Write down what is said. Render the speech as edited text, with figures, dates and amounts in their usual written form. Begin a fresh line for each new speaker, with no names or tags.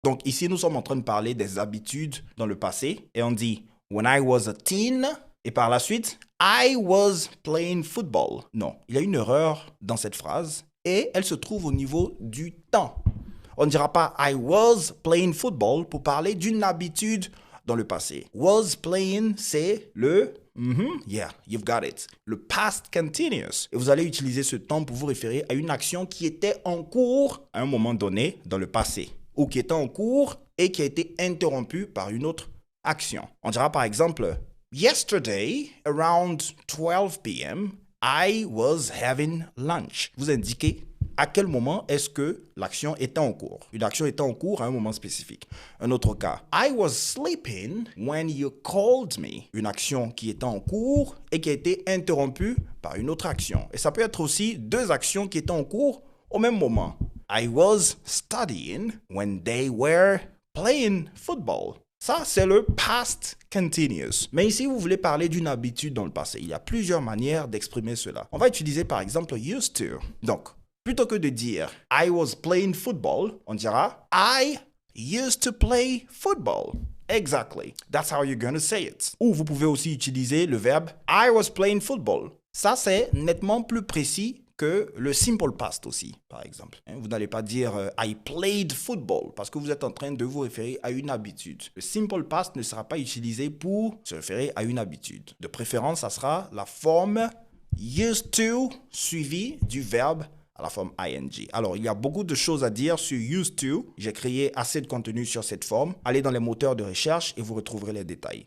Donc ici, nous sommes en train de parler des habitudes dans le passé et on dit when I was a teen et par la suite I was playing football. Non, il y a une erreur dans cette phrase et elle se trouve au niveau du temps. On ne dira pas I was playing football pour parler d'une habitude dans le passé. Was playing, c'est le yeah, you've got it. Le past continuous. Et vous allez utiliser ce temps pour vous référer à une action qui était en cours à un moment donné dans le passé ou qui était en cours et qui a été interrompue par une autre action. On dira par exemple Yesterday, around 12 p.m., I was having lunch. Vous indiquez à quel moment est-ce que l'action était en cours. Une action était en cours à un moment spécifique. Un autre cas, I was sleeping when you called me. Une action qui était en cours et qui a été interrompue par une autre action. Et ça peut être aussi deux actions qui étaient en cours au même moment. I was studying when they were playing football. Ça, c'est le past continuous. Mais ici, vous voulez parler d'une habitude dans le passé. Il y a plusieurs manières d'exprimer cela. On va utiliser par exemple used to. Donc, plutôt que de dire I was playing football, on dira I used to play football. Exactly. That's how you're going to say it. Ou vous pouvez aussi utiliser le verbe I was playing football. Ça, c'est nettement plus précis que le simple past aussi, par exemple. Vous n'allez pas dire I played football parce que vous êtes en train de vous référer à une habitude. Le simple past ne sera pas utilisé pour se référer à une habitude. De préférence, ça sera la forme used to suivie du verbe à la forme ing. Alors, il y a beaucoup de choses à dire sur used to. J'ai créé assez de contenu sur cette forme. Allez dans les moteurs de recherche et vous retrouverez les détails.